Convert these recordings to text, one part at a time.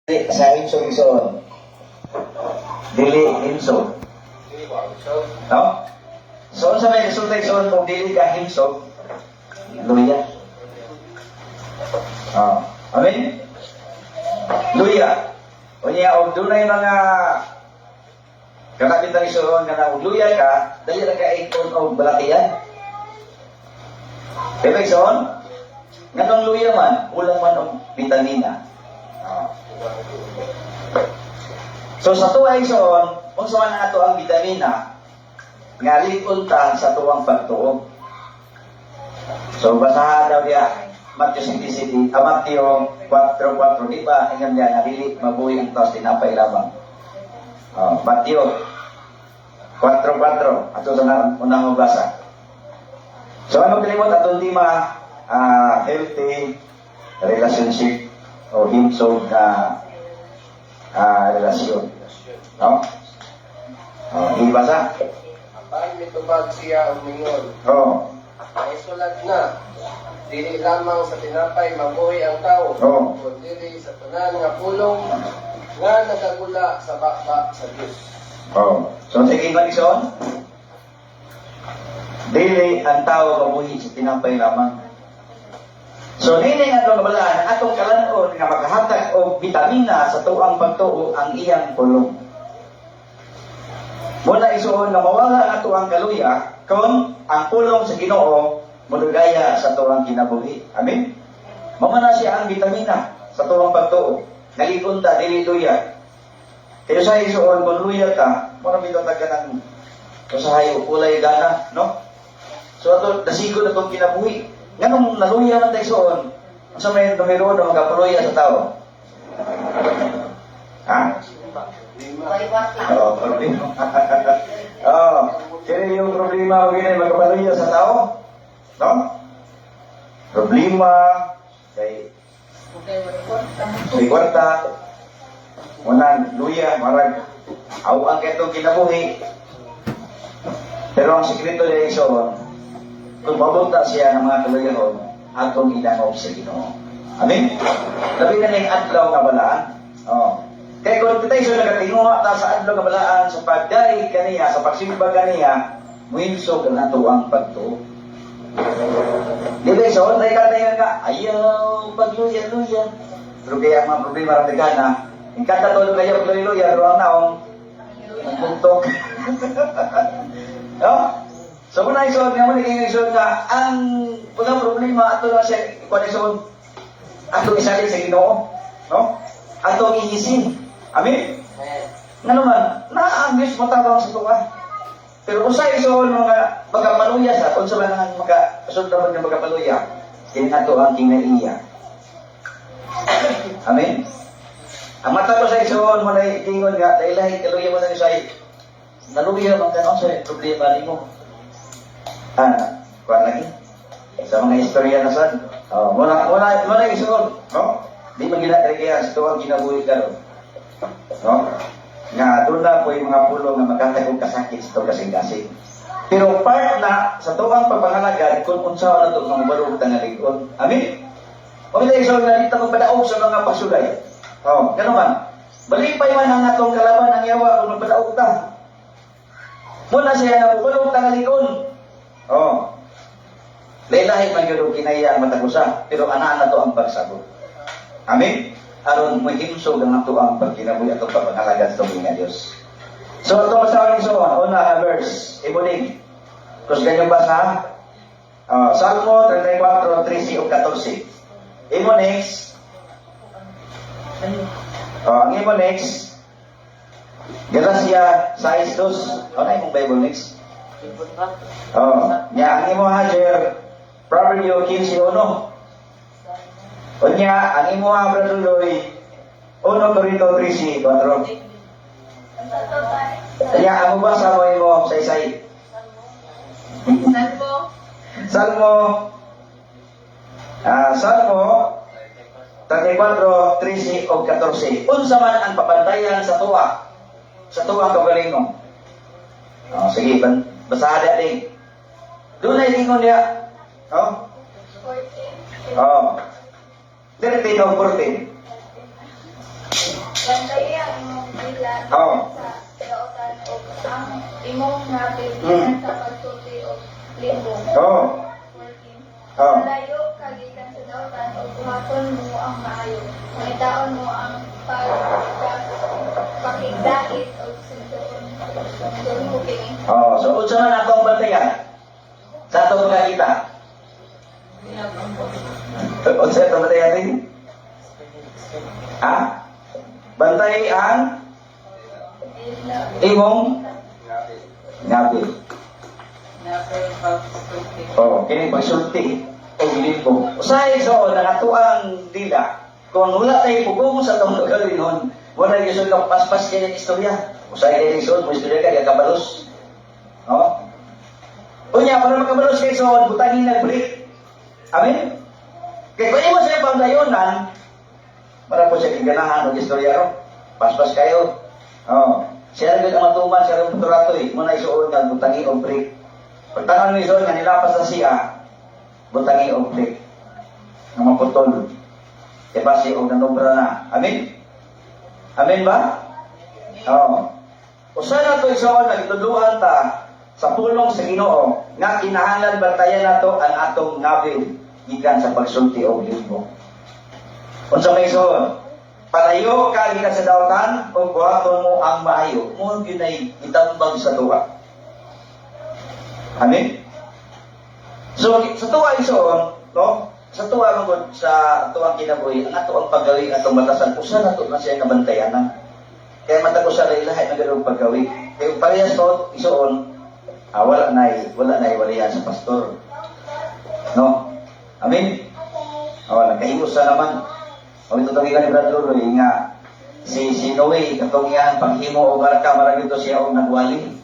Sa insog ison. Dili insog. No? So sa may resulta ison kung dili ka insog, luya. Amen? Luya. O niya, o dunay mga kakapitan ison nga na luya ka, dali na ka ikon o balatian. Diba ison? Nga nung luya man, ulang man o vitamina. So sa tuwa ison, kung saan na ito ang vitamina, nga likunta sa tuwang pagtuog. So basahan daw niya, Matthew 7:7, Matthew 4:4, di ba? Ingam niya, nalili, mabuhay ang taos, tinapay lamang. Matthew 4:4, ato sa unang magbasa. So ano kalimot atong lima, healthy relationship o himsog na relasyon. No? Ibasa. Apan mitubag siya ang mingon. Ay sulat na, dili lamang sa tinapay mabuhi ang tao, kundi sa tanan nga pulong nga nagagula sa bakbak sa Dios. So sige Marison, dili ang tao mabuhi sa tinapay lamang. So dili nga atong kabalaan, atong kalanon nga makahatag og vitamina sa tuang pagtuo ang iyang pulong. Muna isuon nga mawala ang ato ang kaluya kung ang pulong sa Ginoo modugaya sa tuang kinabuhi. Amen? Mamana siya ang vitamina sa tuang pagtuo. Nalikon ta, dili luya. Kaya sa isuon, kung luya ka, muna bitotag ka ng kasahayo, kulay gana, no? So ato, nasigo na itong kinabuhi. Nga nung naluya man tayo isuon, sa may numero na magkapaluya sa tao. Ha? Problema. Kaya yung problema mo ganyan, magkapaluya sa tao? No? Problema, kay kwarta, unang luya, marag, awang ketong kinabuhi. Pero ang sikreto niya isuon, kung mabunta siya ng mga kaluyahon, atong inangob sa Ginoo. Amen? Labi na ng adlaw kabalaan. Kaya kung kita iso nagatinguha ta sa adlaw kabalaan, sa pagdari kaniya, sa pagsimba kaniya, muinsog ang ato ang pagtuo. Di ba iso, tayo ka tayo nga, ayaw pagluya-luya. Pero kaya ang mga problema rin na, yung katatulog kayo pagluya-luya, pero ang naong, nagpuntok. No? So muna isun, nga muna kayo isun nga, ang unang problema, ato na siya, kung isun, ato isalin sa Ginoo, no? Ato iisin. Amin? Nga naman, naangis mo tabang sa tuwa. Pero kung sa isun, mga magkapaluya sa, kung sa mga magkasundaman ng magkapaluya, din ato ang kinaiya. Amin? Ang mata ko sa isun, muna itingon nga, dahil kaluya mo na isay, naluya man ka, no? Sa problema ni mo. Kuan lagi sa mga istorya na sad. Muna isuon, no? Di man ginagaya sa tuwang kinabuhi karon. No? Nga doon na po yung mga pulo nga magkatag og kasakit sa tuwang kasing-kasing. Pero part na sa tuwang pagpangalagad kung unsa na to mga barog tangalikon. Amen. Pamilya isuon na dito magpadaog sa mga pasulay. Ganun man. Balipay man ang atong kalaban ang yawa kung magpadaog ta. Muna siya na barog tangalikon. Lailahi man yun kinaya ang matagusa, pero anaan na to ang pagsagot. Amen? Aron mo himsog ang nato ang pagkinabuhi at pagpangalagan sa mga Diyos. So, ito masawang iso, una verse, ibulig. Tapos ganyan basa, Salmo 34, 13 o 14. Imo next, ang imo next, Gracia 6:2. Ano yung Bible next? Nya ang imo hajer Proverbio 15:1. Nya ang imo Braduloy 1 Corinto 13:4. Nya ang basa mo imo sa isay. Salmo 34, 13 o 14. Unsa man ang papantayan sa tuwa kagalingon. Sige, basahan natin. Doon na ilingon niya. 13 o 14. Bantayan ang imong bilan Oo. sa daotan o ang imong natin sa pagsulti o limbong. Oo. 14. Oo. Malayo kagikan sa daotan o buhaton mo ang maayo. Mangitaon mo ang pakigdait o sindoon. Sindoon mo kini. Oh, so unsa man atong bantayan? Sa atong pagkakita. Unsa atong bantayan din? Ha? Bantay ang imong ngabi. Oh, kini pagsulti o ginibong. Usahay so nakatuang dila. Kung wala tayo pugong sa itong gagawin wala yung isod kang paspas kaya ng istorya. Usahay kayo isod, mo istorya ka, kaya kabalos. No? Unya, para makabalos kayo isod, butangin na break. Amin? Kaya kung mo sa ibang layonan, para po siya kiganahan ng istorya ro. Paspas kayo. Oh. Siya rin ang matuman, siya rin puturato eh. Muna isuod nga, butangin o break. Pagtangan mo isod nga, nilapas na siya, butangin o break. Nga maputol. E basi o nanobra na. Amin? Amin ba? Oo. Usa na ito isoon, nagtuluhan ta sa pulong sa Ginoo nga kinahanglan bantayan nato ang atong nabil gikan sa pagsulti o libong. Unsa may isoon? Palayo ka gikan sa daotan o buhaton mo ang maayo. Mo ginay itambag sa tuwa. Amin? So, sa tuwa isoon, no? Sa tuwa mangod sa tuwang kinabuhi, ang ato ang paggawi atong batasan, usa na to na siya nabantayanan. Kaya matag usa ray lahat ng ganung paggawi. Kaya parehas to isuon, wala nay walihan sa pastor. No? Amin. Nagkahimus na naman. O ito tagigan ni Brad Lolo, nga si Noe, katong yan, paghimo o barka, marami ito siya o nagwali.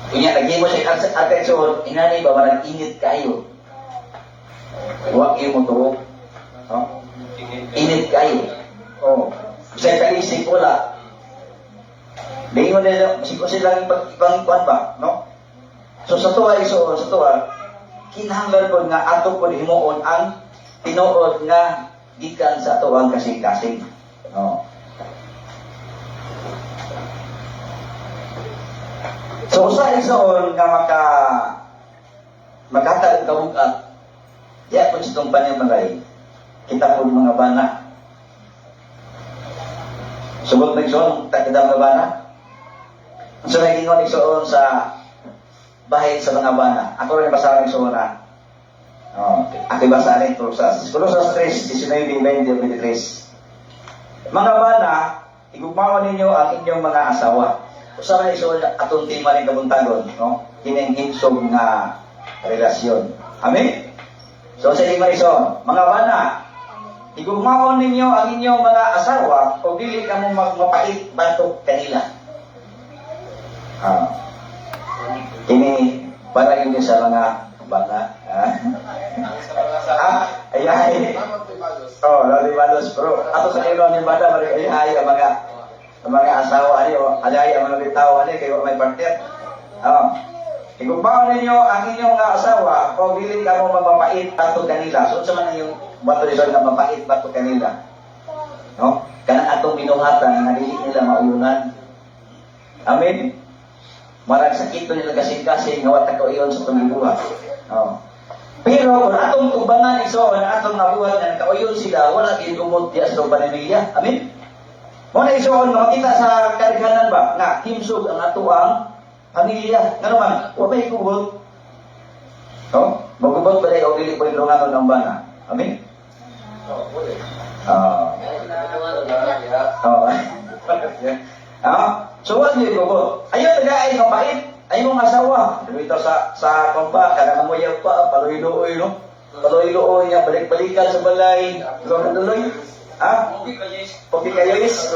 Kanya, naghimo siya at isuon, inani ba, marang init kayo. Huwag kayo mo tuwag. Init kayo. Sa kalisip wala. Dahil mo nila, masiko silang ipangikuan ba? No? So sa tuwa iso, sa tuwa, kinahanglan ko nga ato ko himuon ang tinuod nga gikan sa tuwang kasing-kasing. No? So sa isoon nga makatag kabugat, ya kung sa itong panyamalay, kita po mga bana. Subot na isoon, kita mga bana. So naging isoon sa bahay sa mga bana. Ako rin basahin isoon na. Ako basahin ito sa Kolosas 3, 19, 20, 23. Mga bana, igugmawan ninyo ang inyong mga asawa. Usapan isoon atong tema ng kabuntagon, no? Kinenghinsog nga relasyon. Amen? So sa lima ison, mga bana, igugmaon ninyo ang inyong mga asawa o dili ka mo mapait batok kanila. Kini para yun sa mga bana. Ay. Lali balos, bro. Ato sa ilo ni bana, ay ang mga asawa ani o alay ang mga bitaw ani kay may partner. Igugmaon ninyo ang inyong asawa o dili ka mo mapapait bato kanila. So sa man yung motorizon nga mapait bato kanila. No? Kanang atong binuhatan nga dili nila mauyunan. Amen. Marag sakit nila kasing-kasing nga wata ko iyon sa tumibuhat. Pero kung atong tubangan iso ang atong nabuhat nga kauyon sila, wala gyud umot diya sa panamilya. Amen. Mo na iso makita sa karighanan ba nga himsog ang atuang pamilya, nga naman, huwag may ikubot. No? Magubot ba rin o dili po yung lunganon ng bana? Amin? So, huwag niyo ikubot. Ayaw taga ay mapait. Ay mong asawa. Dito sa kompa, kanang amoyaw pa, paloy-looy, no? Paloy-looy niya, balik-balikan sa balay. Tuloy-tuloy. Okay kayo is?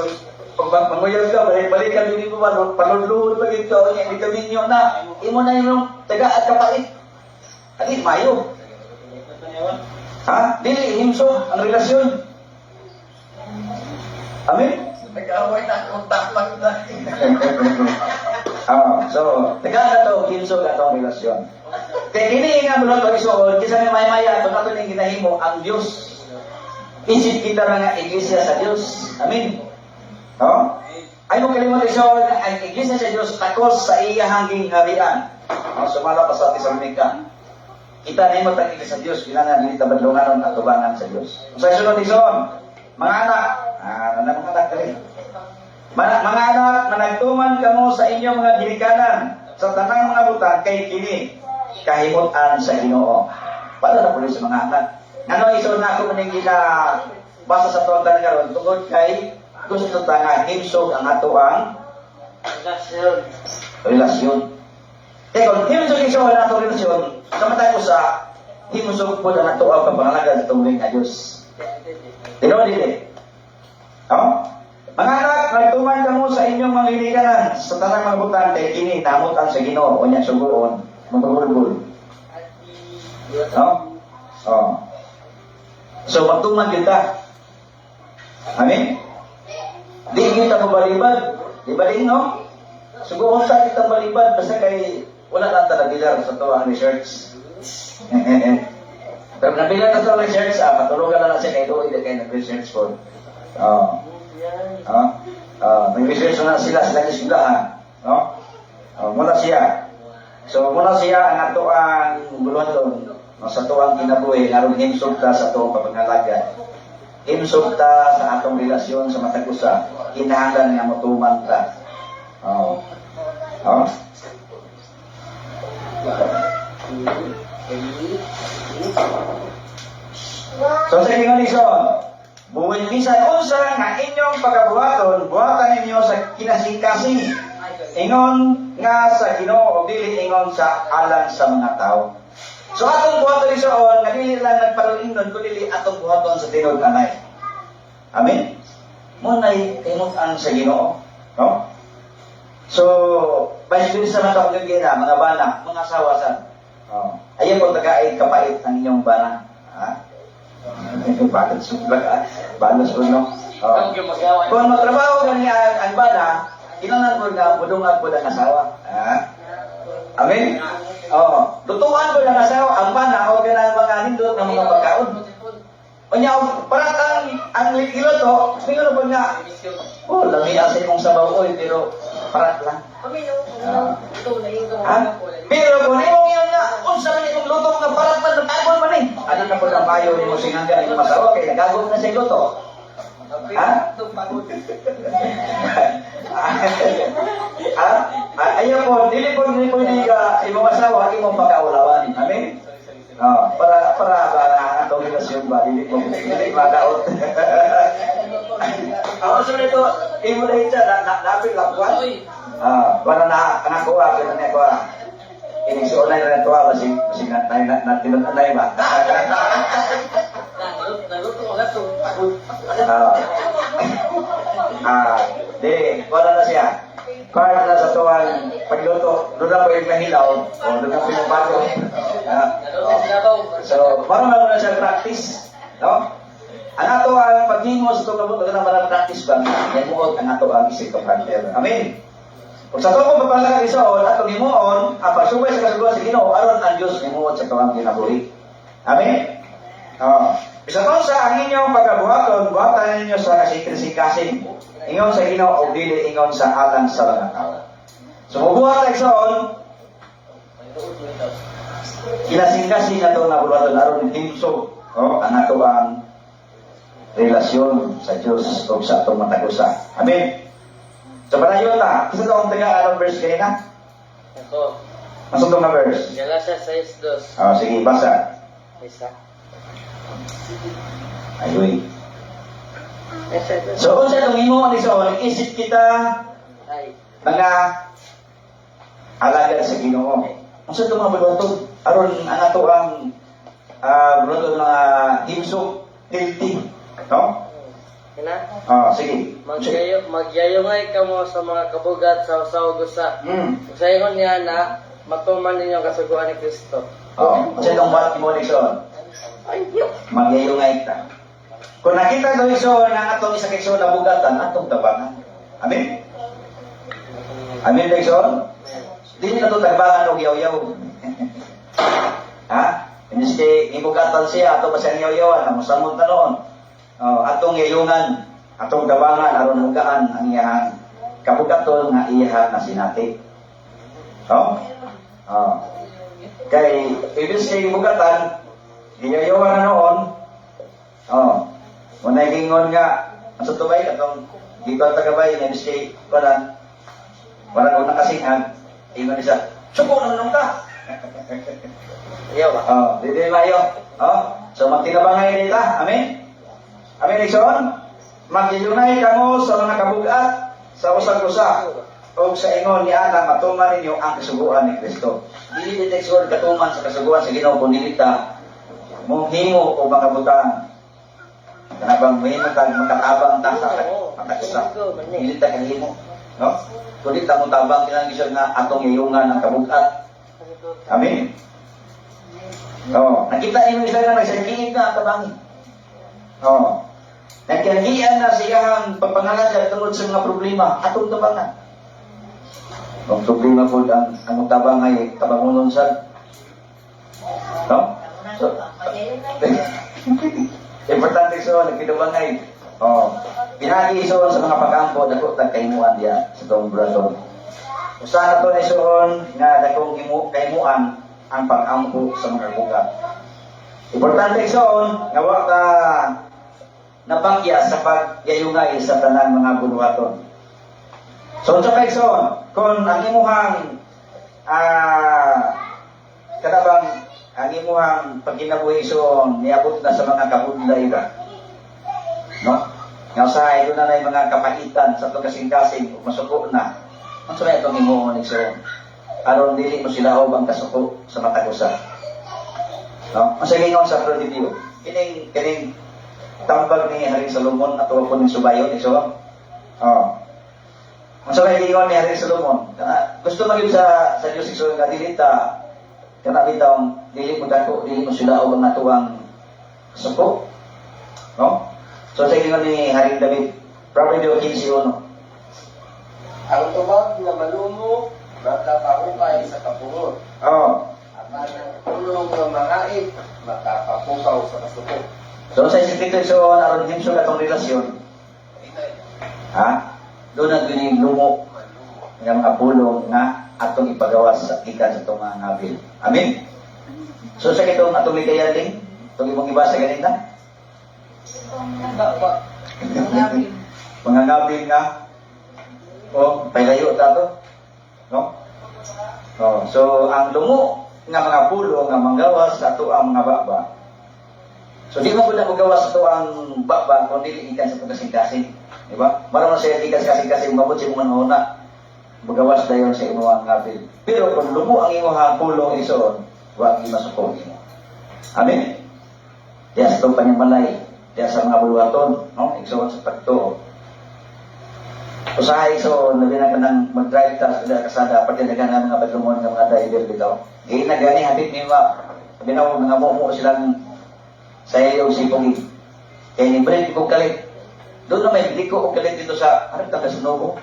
Pag manguyaw ka, balik-balikan din mo ba, paluluhod pa dito, hindi kami nyo na, imo na yung taga at kapait. Agit, mayo. Dili, himso, ang relasyon. Amen? Nag-away na akong tapat na. So, taga na to, himso na to ang relasyon. Kaya kini nga mo lang ito isuod, kisa may maya-maya, ito na ito yung ginahimo, ang Diyos. isip kita mga iglesia sa Diyos. Amen. No? Ay mo kalimutan siya, ang iglesia sa Diyos takos sa iyahang harian. No? Sumala pa sa Tesalonika. Kita na yung matangin sa Diyos, kailangan hindi tabadlungan at tubangan sa Diyos. Sa isunod ison, mga anak, mga anak ka rin. Mga anak, managtuman kamo sa inyong mga ginikanan, sa tanang mga butang, kay kini, kahimutan sa Ginoo. Para na po sa mga anak. Ano iso na ako maning basa sa tuwang tanan karon tungod kay gusto ta nga himsog ang ato ang relasyon. Kaya kung himsog iso ang ato relasyon, kamatay ko sa himsog po ang ato ang pagpangalaga sa tungling na Diyos. Tino dili. No? Mga anak, nagtuman kamo sa inyong mga hinikanan sa tanang mga butang kay kini namutan sa Ginoo o niya suguon magpagulgul. No? Oh. So, magtuman kita. Amin? Di kita mabalibad. Di ba din, no? Siguro sa kita balibad, basta kay wala lang talaga sa ito ang research. Pero nabilang na ito ang research, patulugan na siya kay Doy, kay nag-research po. May research na sila yung silahan. No? Muna siya. So, muna siya ang ato ang buluhan sa tuwang kinabuhi, aron himsog ta sa tuwang pagpangalaga. Himsog ta sa atong relasyon sa matagusa. Kinahanglan nga motuman ta. So sa inyo lison, buwin bisan unsa nga inyong pagabuhaton, buhatan ninyo sa kinasing-kasing. Ingon nga sa Ginoo o dili ingon sa alang sa mga tao. So atong buhaton isoon, nga dili lang nagpaluingnon kundi atong buhaton sa tinud anay. Amen. Mo nay tinud-an sa Ginoo, no? So, based sa mga kapagigina, mga bana, mga asawa sa. Ayan po tagait kapait ang inyong bana. Balas po, no? Kung magtrabaho gani ang bana, kinanglan ko na budungan ko ng asawa. Amen? Lutuan ko ng asawa, ang bana, o ganang mga nindot ng mga pagkaon. O niya, parang ang likilot, siguro ba nga, lamiya sa imong sabaw, pero parat lang. Pero kung imong yan nga, unsa man imong luto nga parat man, nagagol man eh. Ano na po ang payo ni mo singanggan, imong masawa, kaya nagagol na siya luto. Ayaw po, dili po imong asawa, imong pagkaulawan. Amen? Para ang atong relasyon ba, dili madaot. So nito, imo na ito, napil lakwan. Para nakuha, kaya na kuha. Inigsuunay na natuwa, masing natinunanay ba? Wala na siya. Kaya na sa tuwang pagluto, doon na po yung mahilaw, o doon na po yung bago. So, parang na siya practice. No? Ang ato ang paghimos, ito kabot, na marang practice ba? Yan mo ang ato ang isip of hunter. Amen. Kung sa ito po papalaga isoon, atong himuon, ang pagsubay sa kasuluan sa Ginoo, aron ang Diyos himuon sa kawang kinabuhi. Amen? Isa to sa ang inyong pagkabuhaton, buhatan ninyo sa kasing-kasing. Ingon sa Ginoo o dili ingon sa alang sa mga tao. So, mabuhat isoon, kinasing-kasing na ito na buhaton, aron himsog, ang ato ang relasyon sa Diyos o sa itong matagusa. Amen? So, panayon na. Isa ito ang anong verse kanina? Ako. Masok itong na verse. Galatians 6:2. Sige, basa. Isa. Ayun. So, kung sa itong imo, isip kita mga alagad sa Ginoo. Kung sa itong mga bulutog, aron ang ato ang bulutog na himsog, healthy. No? Sige. Magyayungay ka mo sa mga kabugat sa usaw gusa. Sa ingon niya na matuman ninyo ang kasuguan ni Kristo. Kasi itong ba't mo Lison? Magyayungay ka. Kung nakita ko Lison na atong isa kayso na bugatan, atong tabangan. Amen? Amen Lison? Hindi na itong tabangan o yaw-yaw. Imbis kay ibugatan siya, ato ba siya yaw-yawan, namusamod na noon. atong yayungan, atong dawangan, aron mugaan ang iyahang kabugaton nga iyahan na sinati. Kay ibig kay bugatan, giyayungan na noon, munay gingon nga, ang sutubay, atong dito ang tagabay, nga ibig kay, wala kong nakasingan, ingon isa, suko na nung ka. Iyaw ba? Dili mayo. So magtinabangay nila. Amen. Amen, Ikson. Magyunay kamo sa mga kabugat sa usag-usa o sa ingon ni Ana matuman ninyo ang kasuguan ni Kristo. Dili deteksyon katuman sa kasuguan sa Ginoo kun dili ta mohimo o mga butang. Kanabang mahimo kag makatabang ta sa pagkasusa. Dili ta kahimo, no? Kundi ta mo tabang kinang nga atong iyungan ang kabugat. Amen. Nakita niyo isa nga nagsagiig na tabangin. Nagkagian na siyang pagpangalan tungod sa mga problema atong tabangan. Ang problema po ang tabang ay tabangunon sa so, importante so nagkidabangay. Pinagi so sa mga pag-ampo dako tagkaimuan diya sa tong braton. Usaha to ni soon nga dakong kaimuan ang pag-ampo sa mga bugat. Importante soon nga wa ka napangya sa pagyayungay sa tanan mga bunuhaton. So sa kaigsoon, kung ang imuhang kadabang ang imuhang pagkinabuhi soon niabot na sa mga kabudlay ra. No? Nga usahay doon na mga kapaitan sa itong kasing-kasing masuko na. Ang sunay itong imuhang nigsoon. Aron dili mo sila ang kasuko sa matagusa. No? Ang sagingon sa prodibyo, kining tambag ni Haring Solomon at po ng subayon ni Solomon. Ang sabay gingon ni Haring Solomon, gusto maging sa Diyos Iso nga dilita, kana bitaw dili mo dako, dili mo sila og natuang suko. No? So sa gingon ni Haring David, Proverbio 15:1. Ang tubag na malumo, makapahukay sa kapungot. At ang tulong ng mangait, makapapukaw sa kasuko. So sa Espiritu so aron din sa atong relasyon. Doon ang gining lumo ng mga pulong nga atong ipagawas sa ikan sa itong mga ngabil. Amen. So sa itong atong ligayaling, itong imong ibasa ganina. Mga ngabil nga pailayo tato. No? So ang lumo nga mga pulong nga manggawas sa ato ang mga baba. So di mo pala magawa sa ito ang baba kung dili ikan sa pagkasing-kasing. Diba? Marunong siya ikan sa kasing-kasing, mabot siya mga una. Magawas dayon sa imo ang ngabil. Pero kung lumo ang imo ang pulong ison, huwag imasukong imo. Amen? Diyan sa itong panyamalay, diyan sa mga buluhaton, no? Ison sa pagtuo. Usahay ison, nabina ka ng mag-drive ta sa kasada, pati na ka ng mga badlumon ng mga driver bitaw. Ngayon na gani, habit ni mga, binaw mga mumu silang sa iyo si Pongin. Kaya ni Brent ko kalit. Doon na may liko ko kalit dito sa harap taga Sunogo.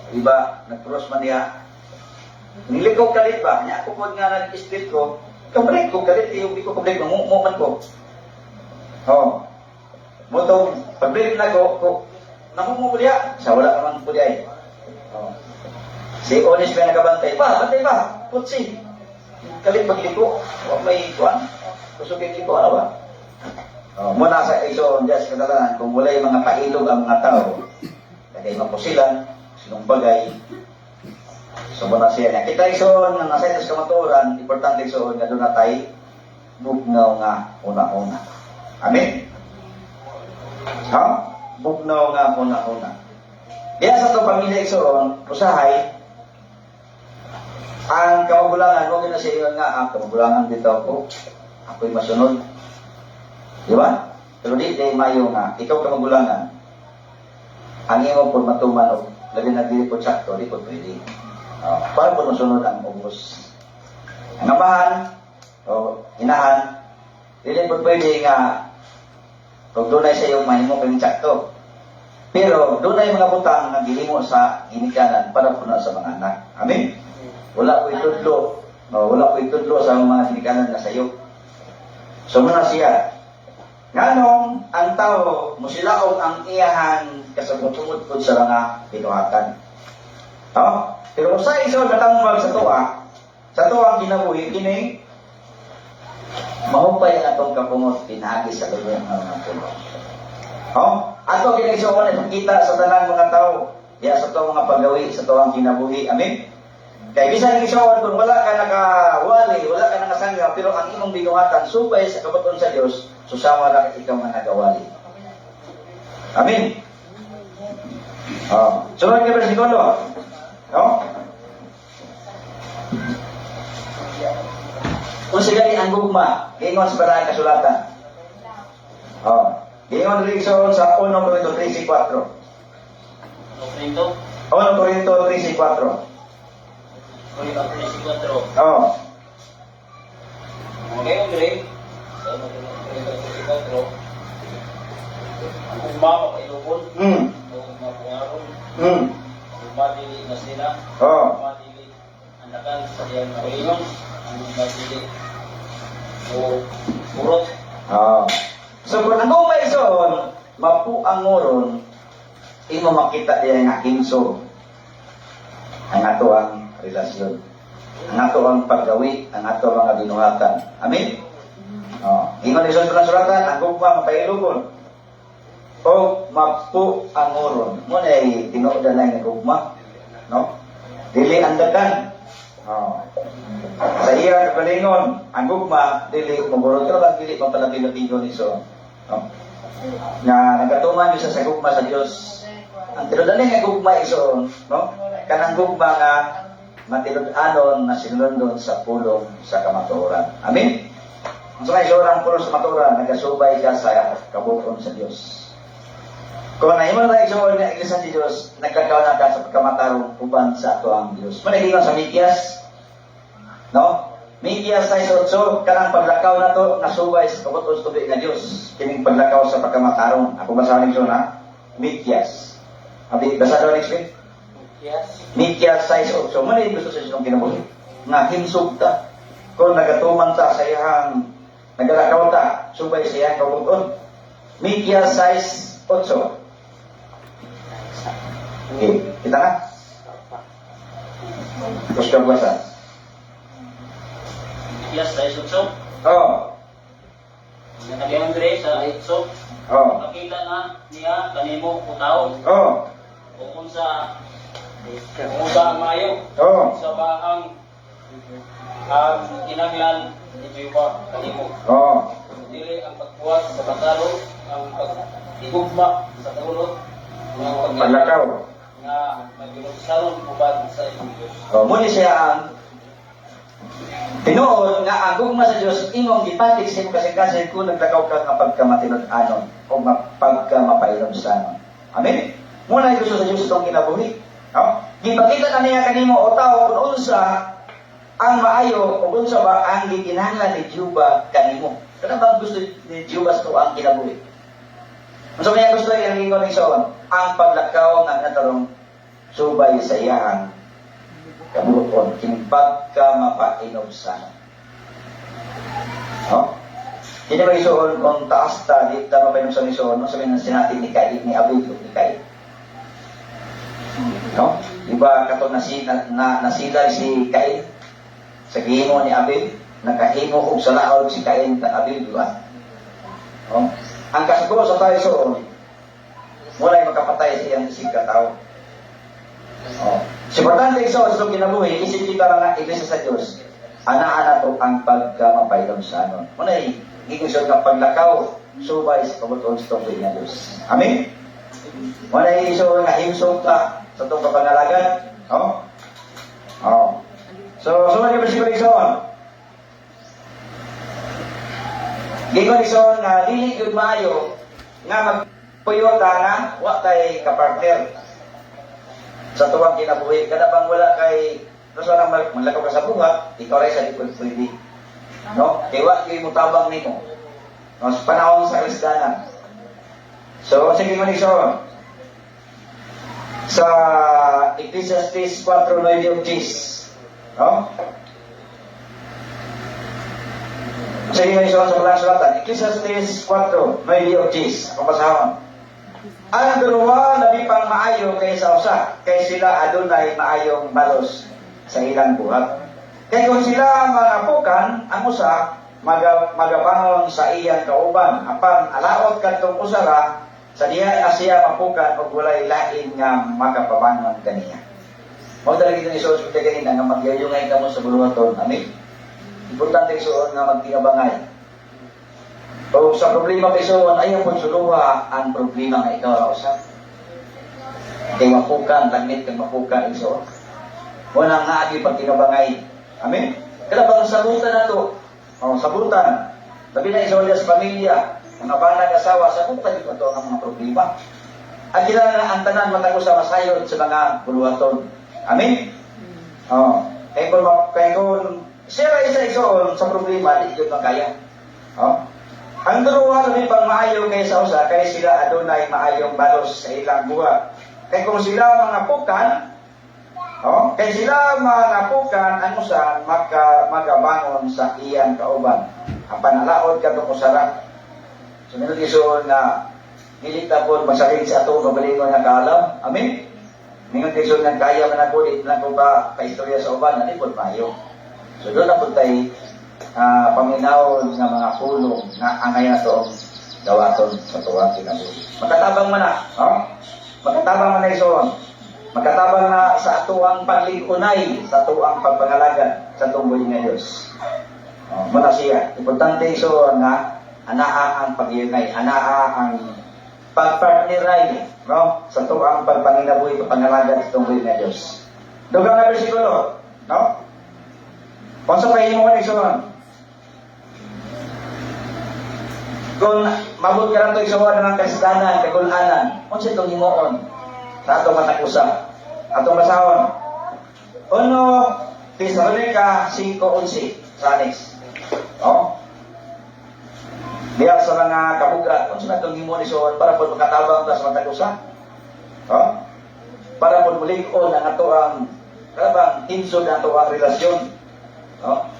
Diba? Nag-cross man niya. Niliko kalit ba? Niya ako pag nga nag-street ko, kabreak ko kalit. Yung di ko kabreak ng moment ko. Mutong, pag-break na ko, namumulya. Sa wala naman pulya eh. Si Onis may nagabantay. Bantay pa. Putsi. Kalit pag-liko. Huwag may ikuan. Kusugin ko ano ba? Muna sa iso, just kadalanan, kung wala yung mga pailog ang mga tao, lagay mapusilan, sinong bagay, so muna siya. Kita iso, nga nasa isos kamaturan, importante iso, nga doon na tayo, bugnaw nga una-una. Amen? Bugnaw nga una-una. Kaya sa itong pamilya iso, usahay, ang kamagulangan, huwag na siya nga, kamagulangan dito ako, ako'y masunod. Di ba? Pero di mayo nga, ikaw ka magulangan. Ang imo po matuman o labi na dili po sakto, di po pwede. Para po masunod ang ubos. Ang amahan, o inahan, dili po pwede nga kung doon ay sa iyong mahimo kayong sakto. Pero doon ay mga butang na gihimo sa ginikanan para po na sa mga anak. Amen? Wala po itudlo. Wala po itudlo sa mga ginikanan na sa iyo. So muna siya, Nganong ang tao musilaog ang iyahan kasabot-tungod po sa mga binuhatan. Oh, pero kung sa iso natambag sa tuwa ang kinabuhi kini mahupay ang atong kapungot pinagi sa lugar ng mga tuwa. Oh, ato kinaiso na kita sa tanan mga tao, diya sa tuwa mga paggawi sa tuwa ang kinabuhi. Amen. Kaya bisan gisawan kung wala ka nakawali, wala ka nakasangga, pero ang imong binuhatan subay sa kabuton sa Dios, susama lang ikaw nga nagawali. Amen. Oh, sunod nga bersikulo. No? Kung sigari ang gugma, gingon sa parang kasulatan. Oh, gingon rin sa 1 Corinto 13:4. 1 Corinto 13:4. Oh. Ngayon rin, sa mga ang mama kailubon, ang mapungaron, ang madili na sila, ang madili anakan sa iyang kalingon, ang madili o purot. So kung ang gumay son, mapuangoron, imo makita diya nga kinso ang ato ang relasyon. Ang ato ang paggawi, ang ato ang mga binuhatan. Amen? Ingon iso sa suratan, ang gugma mapailubon. O mapuangoron. Muna ay tinuodan na yung gugma. No? Dili andakan. Sa iya kalingon, ang gugma, dili maburot ka lang, dili mapalapilapingon iso. No? Na nagatuman yun sa gugma sa Diyos. Ang tinuodan na yung gugma iso, no? Kanang gugma nga matilod-anon na sinulundon sa pulong sa kamatuoran. Amen? Ang sumay sorang pulong sa matuoran, nagasubay ka sa kabuton sa Diyos. Kung nahiman na igsuon nga iglesia sa Diyos, nagkakaw na ka sa pagkamatarong uban sa ato ang Diyos. Manahingon sa Mikias, no? Mikias 6:8, kanang paglakaw na to, nasubay sa kabuton sa tubig na Diyos. Kining paglakaw sa pagkamatarong. Ako basahin igsuon ha? Mikias. Abi, basa daw next week? Mikias 6:8. Muna yung gusto sa inyong kinabuhi. Nga himsog ta. Kung nagatuman ta sa iyang nagalakaw ta, subay sa iyang kabuton. Mikias 6:8. Okay, kita ka? Terus ka basa. Yes, sa isutso. Nagkaroon rin sa itso. Nakita na niya kanimo utaw. O kung sa ang mayo. Sa baang kinaglan ni Diba kanimo. Dili ang pagbuhat sa batalo, ang pagtigugma sa tulot, ang Paglakaw. nga nagilugsaron ubad sa imong Dios. Muna siya ang tinuod nga ang gugma sa Diyos imong gipatik sa imong kasing-kasing kung naglakaw ka nga pagkamatinod-anon o pagkamapainom sa anon. Amen? Muna yung gusto sa Diyos itong kinabuhi. Gipakita na niya kanimo o tao kung unsa ang maayo o unsa ba ang gikinahanglan ni Juba kanimo. Kana ba gusto ni Juba sa tuang kinabuhi? Unsa may gusto yang ingon ni Son? Ang paglakaw nga natarong subay sa iyang kabuton kining pagkamapainom sa anon. Hindi ba isuon kung taas ta, di ta mapainom sa isuon, no? Sabihin ng sinati ni Cain, ni Abel, ni Cain. No? Diba kato nasilay si Cain sa gihimo ni Abel, nakahimo og salaod si Cain kang Abel, diba? No? Ang kasigulo sa tayo soon, mula'y makapatay sa iyang isig katao. Importante iso sa kinabuhi, isip kita lang na iglesia sa Diyos, ana-ana to ang pagkamapainom sa anon. Mula'y gigisod ng paglakaw, subay sa kabuton sa tungkol ng Diyos. Amen? Mula'y iso nga himsog ka sa itong kapangalagan. So, sunod yung versikulo iso. Gingon ison nga dili gyud maayo nga magpuyota nga wa tay kapartner sa tuwang kinabuhi. Kada bang wala kay gusto nang malakaw ka sa buhat, ikaw ray sa likod pwede. No? Kay wa gyud mo tabang nimo. No, sa panahon sa Kristiyanan. So, sige man ison. Sa Ecclesiastes 4:9 of Jesus. No? Sa inyo sa mga sulatan, Ecclesiastes 4, 9-10, ang basahon. Ang dalawa labi pang maayo kaysa usa, kay sila adunay maayong balos sa ilang buhat. Kay kung sila mangapukan, ang usa magabangon sa iyang kauban, apan alaot kadtong usara sa diha siya mapukan og walay lain nga makapabangon kaniya. Mao dali ni Isus kita ganina nga magyayungay kamo sa buluhaton. Amen. Importante isuon nga magtingabangay. O sa problema isuon ayaw mo suluha ang problema nga ikaw ra usa. Kay mapukan langit kay mapukan isuon. Wala nga agi pagtingabangay. Amen. Kada bang sabutan nato. O sabutan. Labi na isuon sa pamilya, mga banag asawa, sabutan ito ang mga problema. At kailangan ang tanan matag sa masayod sa mga buluhaton. Amen. Oh, kay kung siya isa isuon sa problema, di yun makaya. Oh. Ang dalawa labi pang maayo kaysa usa, kay sila adunay maayong balos sa ilang buhat. Kay kung sila mga pukan, kay sila mga pukan, ang usa magabangon sa iyang kauban. Ang panalaod kadtong usara. Sumunod isuon nga dili ta pod masalig sa atong pagalingon nga kaalam. Amen. Ningon isuon nga kaya man ako dit lang ko ba kaistorya sa uban, ani pod maayo. So doon na po tayo paminaw ng mga pulong na angay na itong gawaton sa tuwang kinabuhi. Magkatabang man na. Magkatabang man na ison. Magkatabang na sa atuang paglikunay, sa atuang pagpangalaga sa tumboy nga Diyos. Muna siya. Importante ison na anaa ang pagyunay, anaa ang pagpartneray sa tuang pagpanginabuhi, pagpangalaga sa tumboy nga Diyos. Dugang na versikulo. Kung sa pahimuan isuon, kung mabot ka lang ito isuon ng kasdanan, kagulanan, kung sa itong himuon, sa itong matakusa, atong basahon. Uno, Tesalonica 5:11, sanis. Diya sa mga kabugat, kung sa itong himuon isuon, para po makatabang sa matakusa. Para po mulikon ang ato ang tinsod ang ato ang relasyon.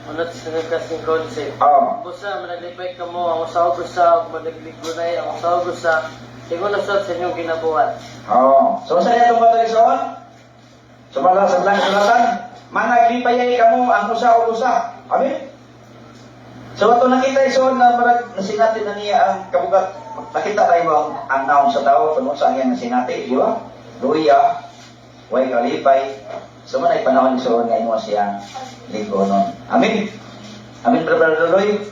Unat sa kasing concept. Busa, managlipay ka mo, ang usaw busa, managligunay, ang usaw busa, tingon na sa inyong ginabuhat. So, sa itong matulisoon, sumala sa blang sulatan, managlipay ka mo, ang usaw busa. Amen? So, ito nakita isuon na nasinatin na niya ang kabugat. Nakita tayo ang naon sa tao, kung saan yan nasinati, di ba? Luya, way kalipay, so, manay panahon isuon nga imo siya likonon. Amin. Amin, Brother Loloy.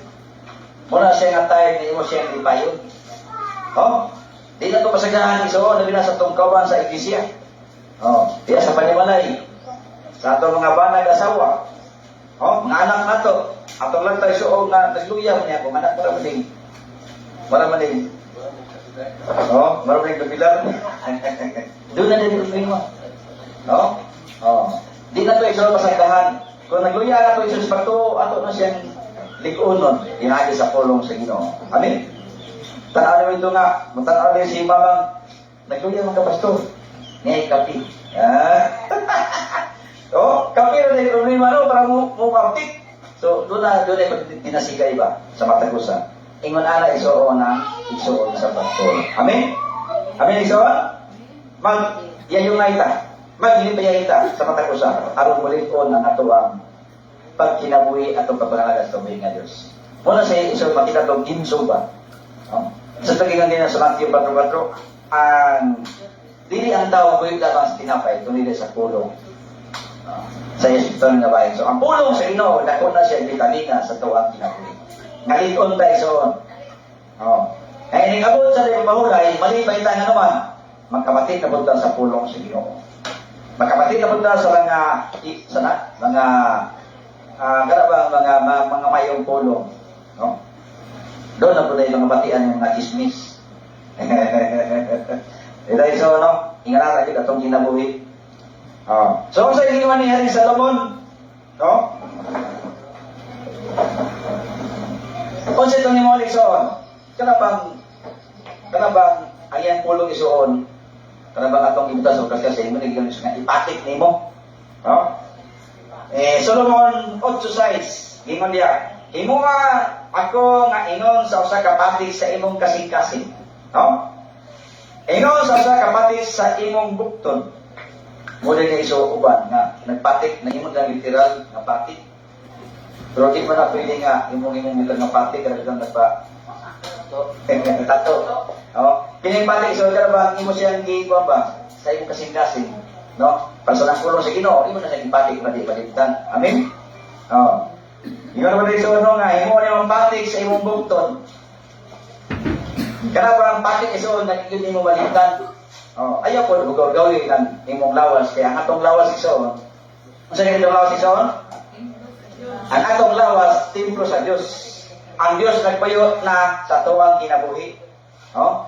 Muna siya nga tayo, hindi mo siya lipayon. Di na ito pasagahan isuon, nabi na sa tungkawan sa iglesia. Diya sa panimalay. Sa atong mga banag asawa. Mga anak na to. Atong lang tayo suong na nagluyaw niya. Kung anak maramaling. Maramaling. Maramaling kapilar. Doon na din problema. Di na ito isuon pasagahan. Kung nagluya na ito Isus Bato, ato na siyang likunon, inagi sa pulong sa Ginoo. Amen? Tanaw ito nga, matanaw din si Mamang, nagluya mga pastor, ngay kapi. Kapi na yung problema, para mo kaptik. So, doon na tinasigay ba sa matagusa. Ingon ana isuon sa pastor. Amen? Amen isuon? Mag-yayungay ta. Maglipay ta sa matagusa. Aron mulikon ang atuang pagkinabuhi atong pagpangalaga sa tumay nga Diyos. Muna sa isuon makita itong ginso ba? Sa tagingan din sa Matthew 4:4, ang dili ang tao ko yung lamang sa tinapay, tunili sa pulong. Sa Espiritu nga bayan. So, ang pulong sa Ginoo, dako na siya vitamina sa tuwang kinabuhi. Ngalikon ta isuon. Kaya ningabot sa rin mahulay, malipay ta nga naman, magkamatid na punta sa pulong sa Ginoo. Magkapatid na punta sa mga mayong pulong. Doon na po tayo mga batian yung mga chismis. Ito iso, ingalala kita itong kinabuhi. So, kung sa iniwan ni Haring Salomon, kung sa itong iniwan isuon, kanabang ayan pulong isuon, kanabang atong ibutas o kasi imo nagiging nga ipatik nimo. Solomon 8:6, gingon diya, imo nga ako nga ingon sa usa ka patig sa imong kasing-kasing. No? Ingon sa usa ka patig sa imong bukton. Mo din iso uban nga nagpatik na imong lang literal nga patik. Pero di mo na pwede nga imong literal nga patik kada kang nagpa tato. Oh, kining patik iso ka ba imo siyang giikuan ba sa imong kasing-kasing, no? Para sa nagpulong sa Ginoo, imo na sa ipatik palitan. Amen. Oh. Ingon mo dito no nga imo ni mong patik sa imong bukton. Kana ba ang patik iso nagiging imo balitan? Oh, ayaw po gawin ang imong lawas kaya ang atong lawas iso. Unsa kay lawas iso? Ang atong lawas templo sa Dios. Ang Dios nagpayo na sa tuwang kinabuhi. Oh?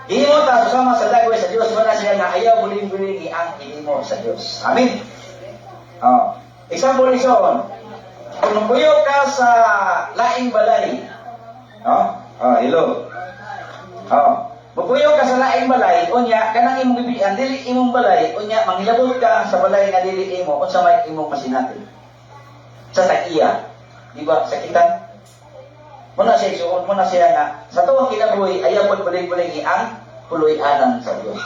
Himo ta susama sa dagway sa Dios mo na siya nga ayaw buling-buling ang himo sa Dios. Amen. Oh. Example ison. Kung nagpuyo ka sa laing balay. Oh? Oh, hello. Oh. Magpuyo ka sa laing balay, unya kanang imong bibian dili imong balay, unya manghilabot ka sa balay nga dili imo unsa may imong masinati. Sa tagiya, di ba? Sakitan. Muna siya isuon, muna siya nga sa tuwang kinabuhi ayaw pod bulig-bulig ang puloy-anan sa Dios.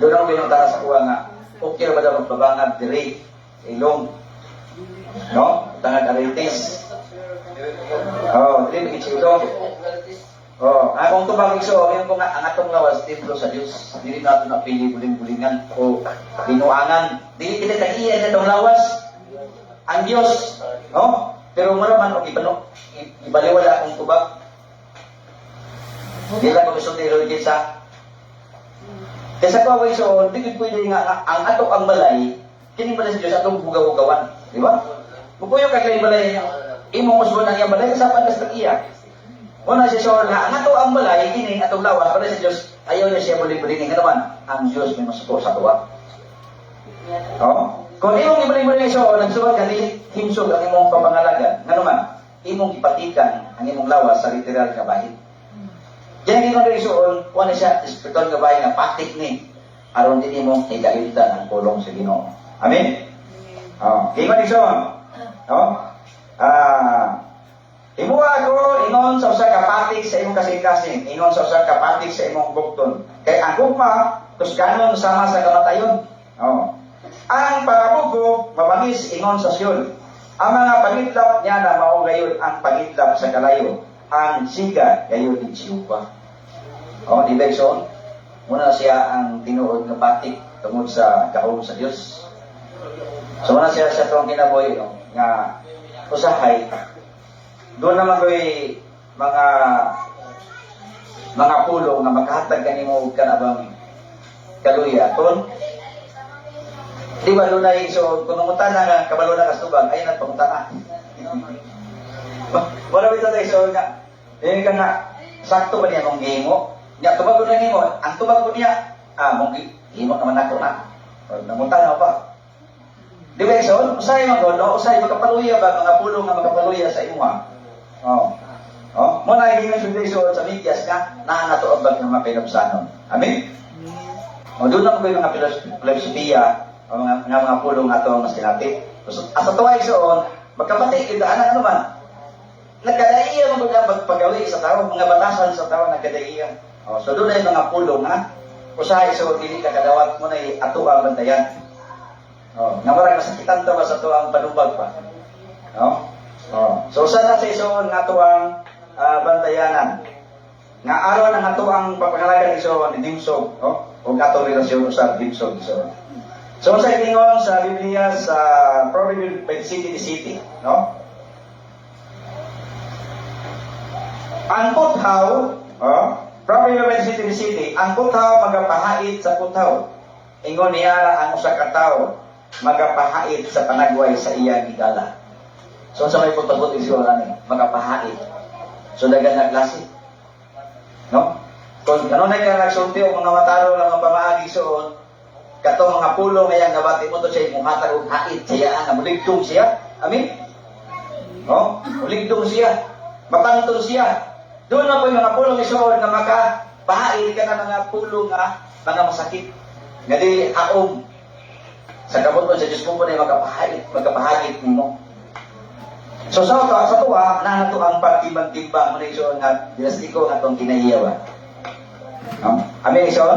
Doon ang binungtara sa kuha nga okay ra ba daw magbabangag diri ilong. No? Tangad aritis. Oh, dili ilong. Oh, akong tubag iso, ngayon ko nga ang atong lawas templo sa Dios. Dili nato na pili buling-bulingan o binuangan. Dili kita tagiya sa itong lawas. Ang Dios, no? Pero mo naman og ibaliwala akong tubag. Dili ko gusto dilo sa. Kaysa ko iso, dili pwede nga ang ato ang balay, kini ba sa Dios atong bugaw-bugawan, di ba? Pupuyo ka kay balay, imo musbon ang iyang balay kasapan ka sa tagiya. Una siya sure nga, ang ato ang balay, kini atong lawas, para sa Diyos, ayaw niya siya buling-buling. Nga naman, ang Diyos may masuko sa tuwa. Oh? Kung imong ibuling-buling siya, nagsuwag ka, himsog ang imong pamangalagan. Nga naman, imong ipatikan ang imong lawas sa literal nga bahid. Yan ang imong reason, wala siya, espiritual nga bahid nga patik ni, aron din imong higalitan ang kulong sa Ginoo. Amen? Oh. Imong reason. Oh? Imuha ako ingon sa usa ka patig sa imong kasing-kasing, ingon sa usa ka patig sa imong bukton. Kay ang gugma kusganon sama sa kamatayon. Oh. Ang pagabugo mabangis ingon sa Sion. Ang mga pagidlap niya na mao gayon ang pagidlap sa kalayo. Ang siga gayon din siupa. Oh, di ba so? Muna siya ang tinuod nga patig tungod sa gahom sa Dios. So muna siya sa tuwang kinabuhi no, nga usahay. Doon naman ko'y mga pulong na makahatag kanimo ka na bang kaluya. Kung di ba doon ay so kung namunta na nga kabalo na kastubang ayun ang pamunta na. Wala ba ito tayo so nga yun ka nga sakto ba niya mong gimo? Nga tubago na nimo. Ang tubago niya mong gimo naman ako na. Namunta na ba? Di ba so? Usay no? Usay makapaluya ba mga pulong na makapaluya sa imuha? Oh. Oh, mo na hindi na suday sa midyas nga naanato ang bag ng mga pinabsanon. Amen. O doon na ko yung mga filosofiya o mga pulong ato ang sinati. So, asa tuwa isoon, magkapati kita anak naman. Nagkadaiya mo ba paggawi sa tao, mga batasan sa tao nagkadaiya. Oh, so doon na yung mga pulong ha. Usahay so dili ka kadawat mo na ato ang bantayan. Oh, nga marang masakitan to ba sa tuang panubag pa. No? Oh. So sana sa isoon nga tuang bantayanan. Nga aron ang atuang papangalagan isoon dimsog, oh, o atong relasyon sa dimsog isoon. So sa ingon sa Biblia sa Proverbs 20:17, no? Ang puthaw, oh, Proverbs 20:17, ang puthaw magapahait sa puthaw. Ingon niya ang usa ka tawo magapahait sa panagway sa iyang higala. So sa may pagtabot isyo ani, makapahait. So dagan na klase. No? Kung ano na yung nagsulti o mga mataro ng mga pamaagi soon, katong mga pulong ngayang nabati mo to siya imong hatag og hait siya ang muligdong siya. Amen. No? Muligdong siya. Mapantol siya. Doon na po yung mga pulong isoon na makapahait ka na mga pulong mga masakit. Nga di haom. Sa kabot mo sa Diyos mo po na magkapahait mo. So sa tuwa, na nato ang pagtimbang-timbang mo na iso nga dinastiko nga itong kinahiyawa. No? Amin iso?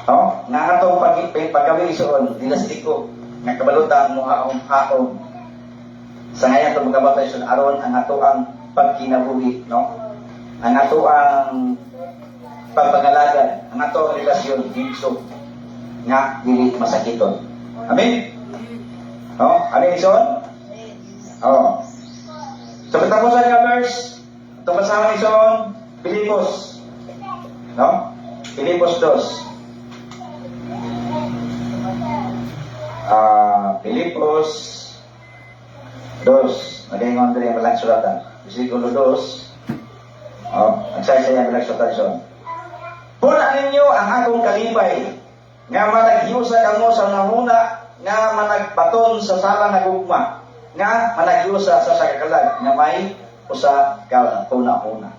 No? Nga atong pagkawin isoon, dinastiko, nga kabalutan mo haong sa ngayon itong magkabatay isoon, aron ang ato ang pagkinabuhi, no? Ang ato ang pagpangalagan, ang ato ang relasyon, hinso, nga dili masakiton. Amin? No? Amin isoon? Oo. So katapusan nga verse, itong kasama ni Son, Pilipos. No? Pilipos 2. Pilipos 2. Magayon din yung malang sulatan. Versikulo 2. Nagsasaya ang malang sulatan Son. Punan ninyo ang akong kalipay, nga managhiusa kamo sa nahuna, nga managbaton sa sala na gugma, nga managhiusa sa sakakalag, nga may usa ka una-una.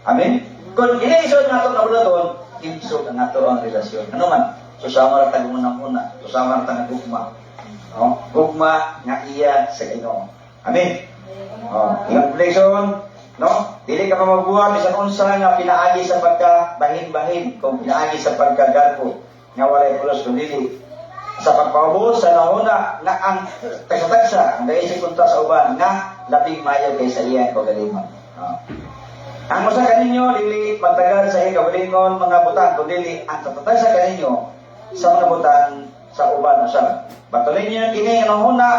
Amen? Kung iniisod nga ito na ulaton, inisod ang ato ang relasyon. Ano man? Susama na tayo una-una. Susama na tayo gugma. Gugma nga iya sa Ginoo. Amen? Ilang lesson, no? Dili ka mabuhat bisan unsa nga pinaagi sa pagkabahin-bahin, kung pinaagi sa pagkagarbo, nga walay pulos kung dili sa pagpaubos sa nahuna nga ang tagsa-tagsa ang daisip kunta sa uban nga labing mayo kaysa iya ang kagalingon. Ang usa kaninyo dili magtagal sa ikabalingon mga butang, kundi dili ang tatatagsa kaninyo sa mga butang sa uban usa. Batuloy niyo kini nga nahuna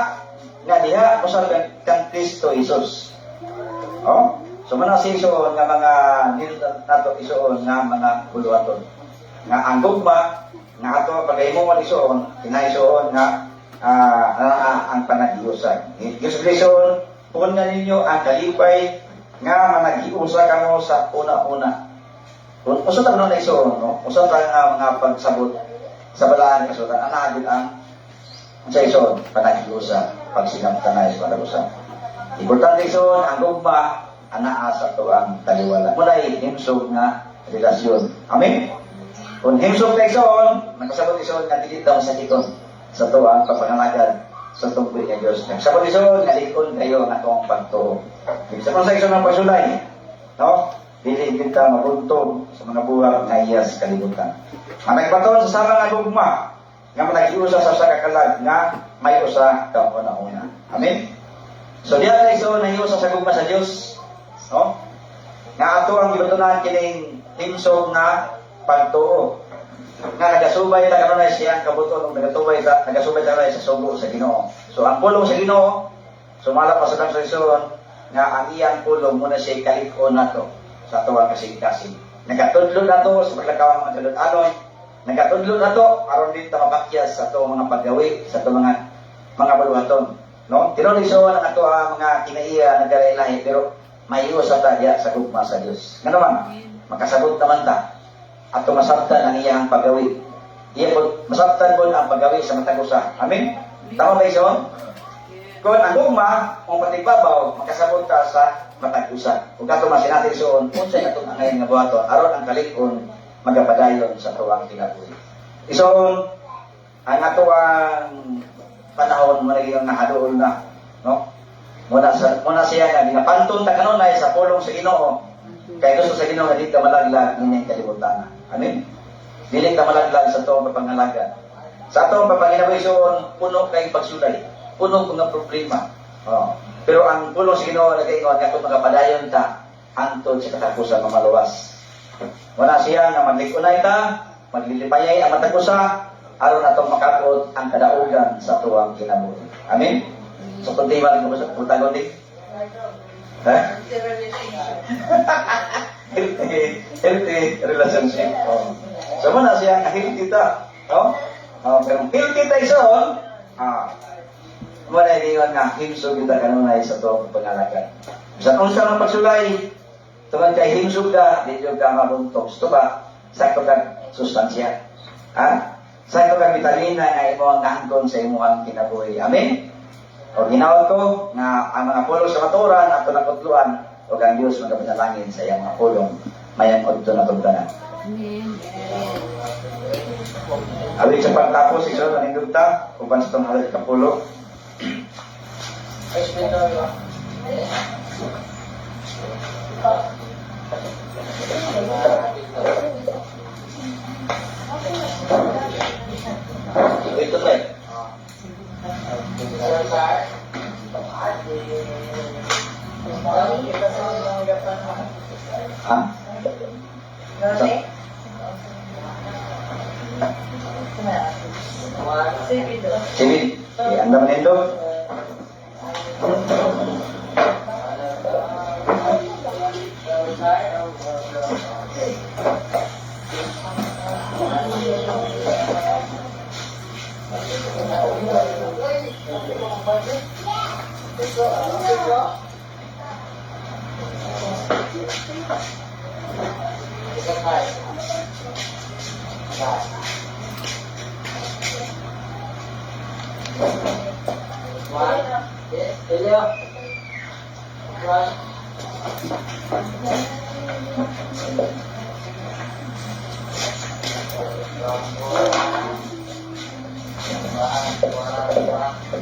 nga diha usa kang Kristo Jesus. So mana si isuon nga mga nato isuon nga mga buluhaton. Nga ang gugma nga ato pagaymo mo isuon, kinaisuon nga ang panaghiusa. Isuon, pun nga ninyo ang kalipay nga managhiusa kamo sa una-una. Kung usa ta na isuon, no? Usa ta nga mga pagsabot sa balaan kasutan, anagid ang sa isuon panaghiusa pagsinamtan na sa usa. Importante isuon ang gugma anaa sa tuang taliwala. Mulay himsog nga relasyon. Amen. Kung himsog na ison, nagkasabot ison nga dili daw sa tikon sa tuwang kapangalagan sa tungkol ng Diyos. Nagsabot ison nga likon kayo ang atong pagtuo. Sa sa ison ng pasulay, no? Dili kita mabuntog sa mga buwag na iyas kalibutan. Ang nagbaton sa sama nga gugma, nga managhiusa sa sakakalag nga may usa ka una-una. Amen? So diya na ison nahiusa sa gugma sa Diyos, no? Nga ato ang gibatunan kining himsog nga pagtuo nga nagasubay ta kanunay siya ang kabuton nagasubay ta sa sugo sa Ginoo. So ang pulong sa Ginoo sumala pa sa ison nga ang iyang pulong muna siya kalikon nato sa tuwang kasing-kasing. Nagatudlo nato sa paglakaw ng kadut-anon, nagatudlo nato aron din ta mabakyas sa tuwang mga paggawi sa tuwang mga baluhaton, no? Tinuod ison ang ato mga kinaiya nagalain-lain pero mahiyo sa tadya sa gugma sa Dios. Ngano man makasabot naman ta at masabtan ang iyang paggawi. Iya po, masabtan po ang paggawi sa matag usa. Amen? Tama ba ison? Kung ang gugma, kung patigbabaw, makasabot ka sa matag usa. Kung kato masinatin ison, unsay atong angayon nga buhaton, aron ang kalikon magapadayon sa tuwang kinabuhi. Ison, ang ato ang panahon mo naging nahadool na, no? Muna siya nga ginapantun ta kanunay sa pulong sa Ginoo. Kaya gusto sa Ginoo nga di ka malaglag ninyang kalibutan. Amen? Dili ka malaglag sa tuong papangalaga. Sa atong papanginawisoon, puno kay pagsulay. Puno kong nga problema. Pero ang pulong sa Ginoo nag-ingon nga kung magapadayon ta, hantod sa katapusan ng maluwas. Muna siya nga maglikunay ta, maglilipayay ang matagusa, aron atong makapot ang kadaugan sa tuwang kinabuhi. Amen? So, kung di man ko sa putagon din. Healthy relationship. So muna siya healthy ta, no? Pero healthy ta ison, muna iyon nga himsog kita kanunay sa tuwang pangalagan. Sa unsa ng pagsulay, tungod kay himsog ka, di ka mabuntog. Ito ba? Sa kag sustansya. Sa kag vitamina nga imo ang nahangkon sa imong kinabuhi. Amen? O ginawad ko nga ang mga pulong sa maturan at tunakotluan o ang Diyos magapanalangin sa iyang mga pulong mayang odto na tugtanan. Awit sa pagtapos, iso na nindugta, uban sa itong halit kapulo. Ito ba? Ha? Rone? Sige, ang dami nito.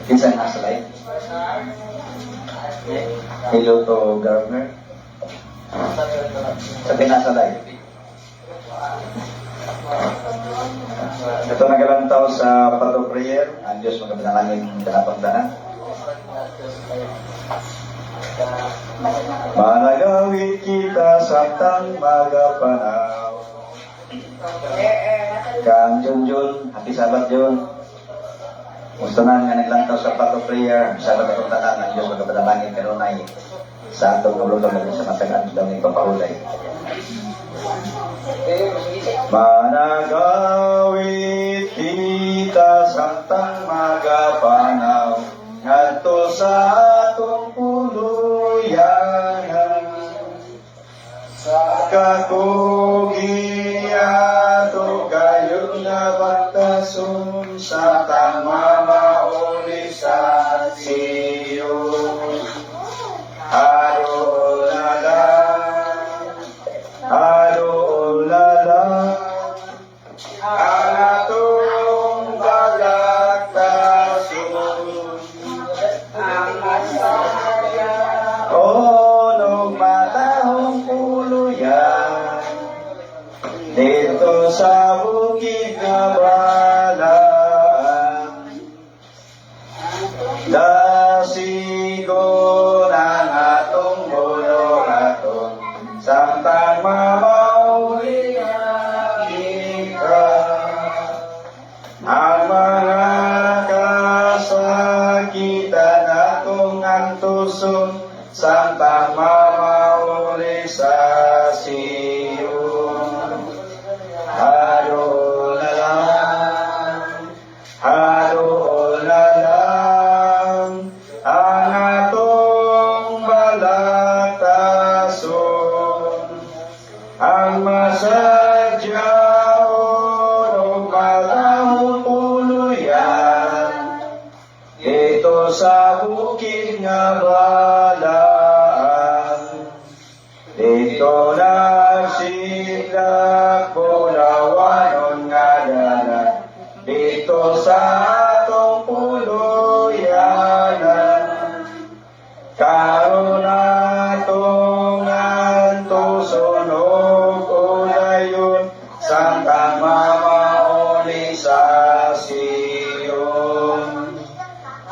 Kinsa na sa live? Hello to Governor. Sabi na sa live. Ito nagalantaw sa Pato Prayer. Ang Diyos magkapanalangin kanatong tanan. Managawit kita samtang magapanaw. Kang Junjun, happy Sabat Jun. Gusto na nga naglantaw sa Pato Prayer. Sabat atong tanan. Ang Diyos magkapanalangin kanunay. Sa atong ulutong natin sa matagaan daw ni Papahulay. Managawit kita samtang magapanaw ngadto sa atong puluyan sa kakugi ato kayo na bagtason sa tamamauli sa Siyon. Haro na lang, haro na lang, ang atong balagtason. O nung matahong puluyan, dito sa bukid na balaan, dasigon ang atong buloraton, samtang mamauli ang ika. Ang mga kasakitan atong antuson, samtang mamauli sa Siyon. Haro na lang, haro na lang, ang atong balagtason, ang masadyaon o matahong puluyan, ito sa bukid nga balaan, dito nagsiglak bulawanon nga dalan, dito sa atong puluyanan, karon atong antuson og ulayon, samtang mamauli sa Siyon.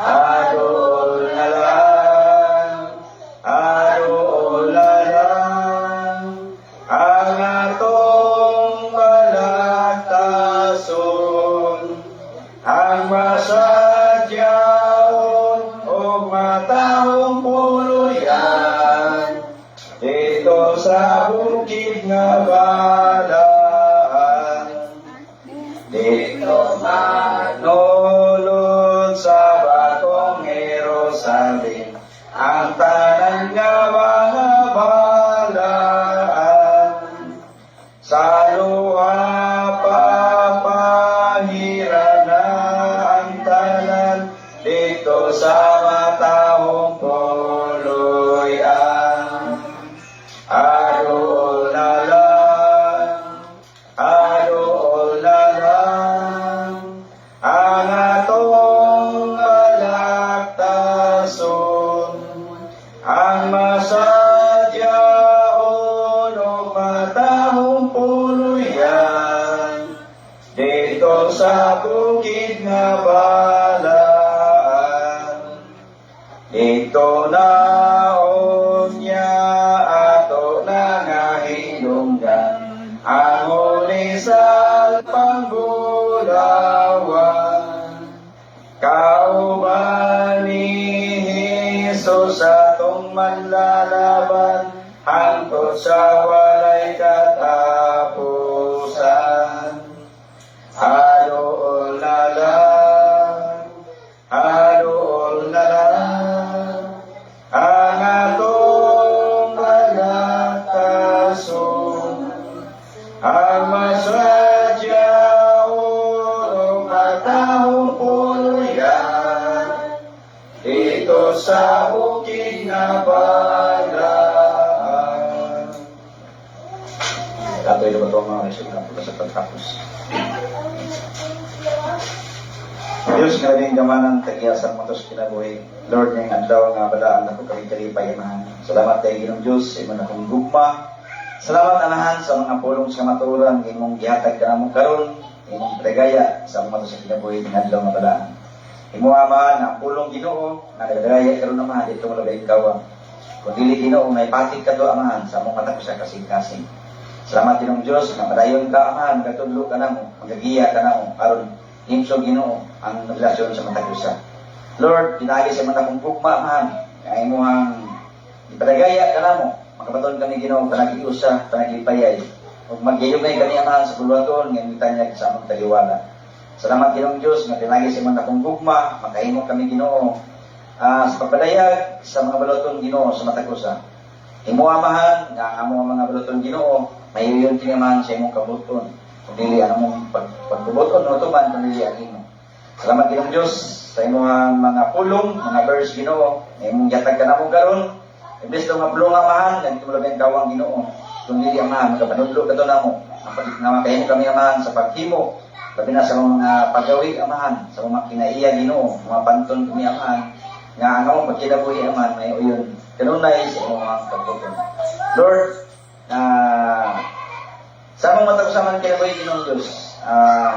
Adol na lang, adol na lang, ang atong balagtason, ang masadyaon o matahong puluyan, dito sa bukid nga balaan, dito manulod sa batong Jerusalem, ang tanan nga mga balaan, sa luha papahira na ang tanan, dito sa matahong puluyan. Adol na lang, adol na lang, ang atong balagtason, sa bukid nga balaan, dito naon niya ato na nga hinungdan, ang huli sa pangbulawan. Kauban ni Jesus atong manlalaban, hangtod sa walay katapusan. Haluol na lang, haluol na lang, ang atong mga kaso, ang masadya o matahong puluyan, dito sa bukid na balaan. Dato ito ba ito ang mga resulta pula sa pagtapos? Diyos nga rin gamanang tagiyasan mo ito sa kinabuhi. Lord, ngayong adlaw nga balaan ako kami kalipay, Amahan. Salamat tayo ginong Diyos, imo na kong gugma. Salamat, Amahan, sa mga pulong sa maturan, imong gihatag ka na mo karon, imong pregaya sa mga ito sa kinabuhi ng adlaw nga balaan. Imo, Amahan, ang pulong Ginoo, na nagdagaya karon, Amahan, dito mo labay ikaw. Kung dili Ginoo, may patik ka to, Amahan, sa mong mata ko sa kasing-kasing. Salamat ginong Diyos, na padayon ka, Amahan, magtudlo ka na mo, magagiya ka na mo, karon himso Ginoo ang relasyon sa matagusa. Lord, pinagi sa mga kong gugma, Amahan, kaya mo ang ipadagaya ka na mo, makabaton kami Ginoo, panagiusa, panagipayay, o magyayugay kami, Amahan, sa buluwaton, ngayon mitanyag sa among taliwala. Salamat ginong Diyos, na pinagi sa mga kong gugma, makahimo kami Ginoo, sa pagpadayag sa mga buluwaton Ginoo sa matagusa. Imo, Amahan, nga ang mga buluwaton Ginoo, mahiyon tinamahan sa imong kabuton. Kung dili ang mong pagbubuton, no tuman, kung dili ang imo. Salamat ginong Diyos sa imong mga pulong, mga verse Ginoo, na imong yatag ka na mo karon. Imbes na mga pulong, Amahan, ganito mo lang kawang Ginoo. Kung dili, Amahan, magkapanudlo ka to na mo. Na makahimo kami, Amahan, sa paghimo. Labi na sa mga paggawi, Amahan, sa mga kinaiya Ginoo, mga panton kami, Amahan, nga ang among pagkinabuhi, Amahan, may uyon. Kanunay sa imong mga kabuton. Lord, sa mga matag-usaman kinabuhi Ginoo Diyos,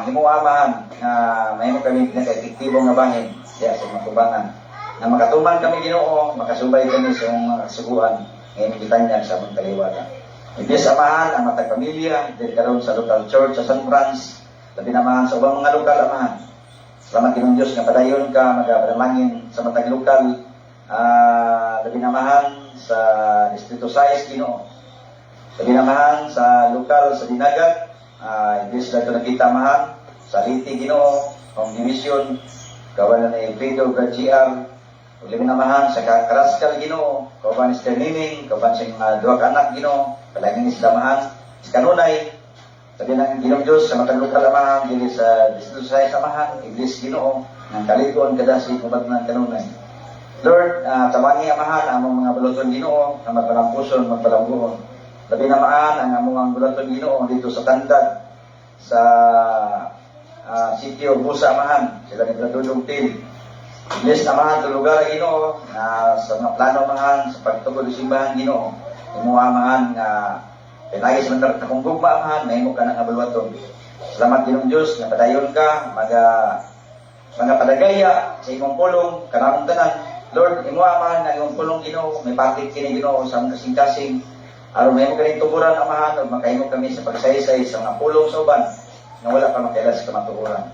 himo, Amahan, na mahimo kami pinaka-epektibong nga bahin diya sa mga tubangan. Na makatuman kami Ginoo, makasubay kami sa mga kasuguan, ngayon kitanyag sa among kaliwala. Ibig Amahan, ang matag pamilya, din karon sa local church sa San Franz, labi na Amahan sa ubang mga lokal, Amahan. Salamat Ginoo Diyos nga padayon ka, magapanalangin sa matag lokal, labi na Amahan sa Distrito 6 Ginoo. Labi na Amahan sa lokal sa Dinagat, ibig na ito nakita, Amahan, sa Liti Ginoo, Home Division, kawalan na Pedro Garciar, labi na Amahan sa Karaskal Ginoo, kawalan ni Sternining, kawalan sa duwa ka anak Ginoo, palaging isla, Amahan, sa Kanunay, sabi ng Ginong Diyos sa matag lokal, Amahan, dili sa Distrito 6, Amahan, Iblis Ginoo, ng kalikuan kada si kumat ng Kanunay. Lord, tawangi, Amahan, among mga buluton Ginoo, na magpalampuson, magpalambuhon. Labi na Amahan, ang among buluton Ginoo dito sa Tandag, sa sitio Busa, Amahan, sila ni Bradudong Team. Iblis, Amahan, tulugar Ginoo, sa mga plano, Amahan, sa pagtugod ng simbahan Ginoo. Imo, Amahan, pinagi sa mandar na kung gugma, Amahan, mahimo ka ng abulwaton. Salamat Ginong Diyos, na padayon ka, mga padagaya sa imong pulong, kanamong tanan. Lord, imo, Amahan, na imong pulong Ginoo, may patik kini Ginoo sa kasing-kasing. Aron mahimo kami tuburan, Amahan, o makahimo kami sa pagsaysay sa mga pulong sa uban, na wala pa makailas sa matuburan.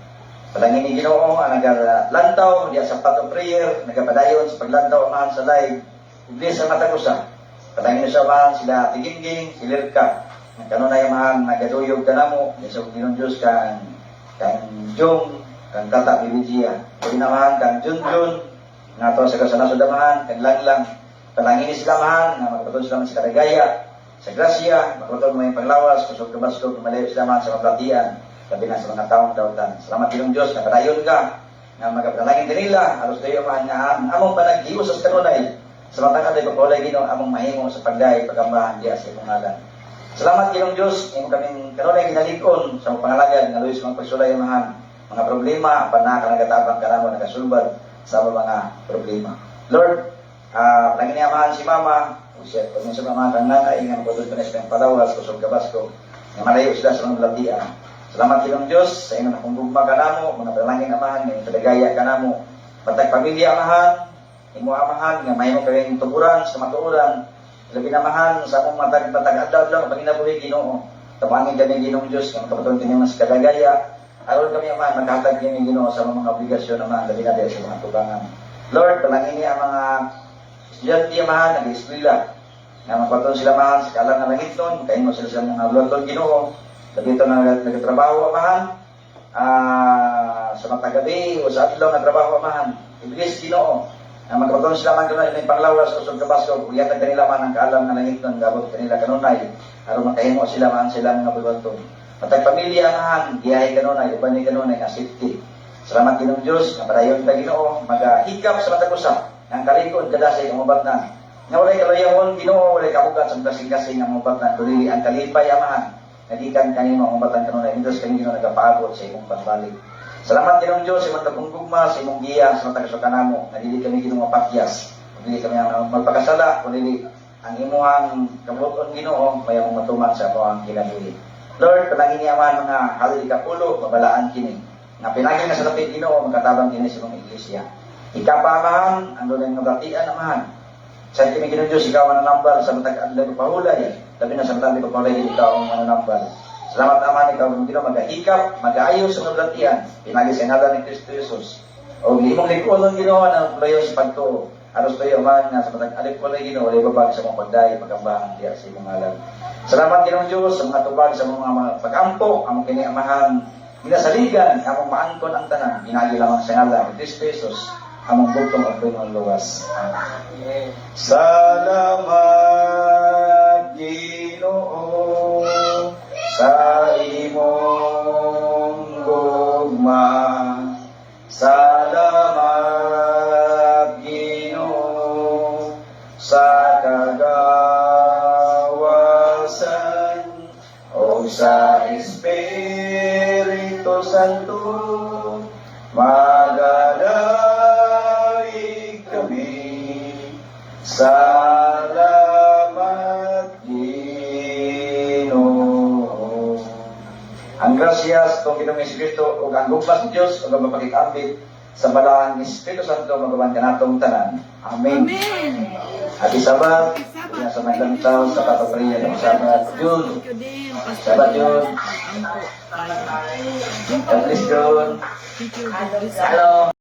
Palangin ni Ginoo, ang nagalantaw, diya sa path of prayer, nagapadayon sa paglantaw, Amahan, sa live, iblis sa matagusa. Palangin sa Amahan, sila Tiginging, silirka. Kanunay, Amahan, nagaduyog ka na mo, sa Ginong Diyos, kang Jong, kang Kata Bibijiya. Kung Amahan, kang Junjun, nga to sa kasanasod, Amahan, kang Langlang. Palangin ni sila, Amahan, na magpatod sila sa Karagaya, sa Gracia, magpatod mo yung panglawas, kusog kabasko, kumalayo sila, Amahan, sa mga platian, sabi na sa mga taong dautan. Salamat Ginong Diyos, na padayon ka, na magpalangin din nila, alos kayo, Amahan, na among panag-iwas sa kanunay, sa mga tayo pagpulay Ginoo, among mahimo sa pagday, pagambahan diya sa imong ngalan. Salamat Ginong Diyos, imo kaming kanunay ginalikon sa mga pangalagan, nga luwis mga pagsulay, Amahan, mga problema, panaka nagatabang karamo, nagasulbad sa mga problema. Lord, palagi niya, Amahan, si Mama, o siya, kung sa mga kang nanay, nga magpatod pa na silang palawas, kusog kabasko, nga malayo sila sa mga latian. Salamat Ginoong Diyos sa inyong nakungugma ka namo, mga dalangin amahan, nga kadagaya ka namo. Matag pamilya amahan, imo amahan, nga may mo kayong tuburan sa matuuran, labi na amahan sa akong matag adlaw lang, panginabuhi Ginoo. Tapangin kami Ginoong Diyos, nga makapatuloy kami mas kadagaya. Aron kami amahan, maghatag kami Ginoo sa mga obligasyon amahan, labi na dahil sa mga tubangan. Lord, palangin niya ang mga estudyante amahan, nag-eskwela, nga magpatuloy sila amahan sa kalang na langit nun, kain mo sila sa mga luton Ginoo. Labi ito na nagtrabaho amahan, sa matagabi o sa adlaw na trabaho amahan. Ibigis Ginoo, na magpatuloy sila man kanunay may panglawas o sa kabasko, kuyatan kanila man ang kaalam na langit nun, gabot kanila kanunay, aron makahimo sila man silang nga bulwaton. Matag pamilya amahan, giyahe kanunay, uban ni kanunay nga safety. Salamat Ginoong Diyos, nga padayon ka Ginoo, magahikap sa matag usa, ang kalikod kadasay ang ubat na. Nga walay kalayahon Ginoo, walay kabugat sa kasing-kasing ang ubat na, kundi ang kalipay amahan. Nadikan kanino ang ubat ang kanunay, Diyos kanino nagapagod sa imong pagbalik. Salamat Ginoong Diyos, sa matag gugma, sa imong giya, sa matag kanamo, nadili kami Ginoo mapakyas, nadili kami ang magpakasala, kundi ang imuhang kabuton Ginoo, may ang matuman sa amuhang kinabuhi. Lord, palangin niya man mga halili kapulo, babalaan kini. Na pinagin na sa lapit Ginoo, magkatabang kini sa mga iglesia. Ikapamahan, ang doon ang nagatian amahan. Sa kini Ginoong Diyos, ikaw ang nanambal sa matag adlaw pahulay. Labi na sa matag pahulay, ikaw ang nanambal. Salamat amahan, ikaw ang Ginoo, magahikap, mag-aayos sa nagatian. Pinagin sa ngalan ni Kristo Jesus. O imong likod ng Ginoo na playo sa pagtuo. Aros tayo man nga sa matag alip pahulay Ginoo, wala babag sa mga pagdayo, pagambahan diya sa imong ngalan. Salamat Ginoong Diyos sa mga tubag sa mga pag-ampo, ang kini amahan, ginasaligan, among maangkon ang tanan, ginagi lamang sa ngalan ni Kristo Jesus, among bugtong at ng luwas. Amen. Salamat Ginoo sa imong gugma. Salamat Ginoo sa kagawasan o sa Espiritu Santo. Magalaig kami. Salamat Ginoo. Ang grasyas kung Ginoong Espiritu o ang gugmas ng Diyos o ang mapagkikambit sa balaan ni Espiritu Santo magawan ka natong tanan. Amen. Happy Sabat. Sa may lantaw sa papagriya ng Sabat June. Sabat June. God bless June. Hello.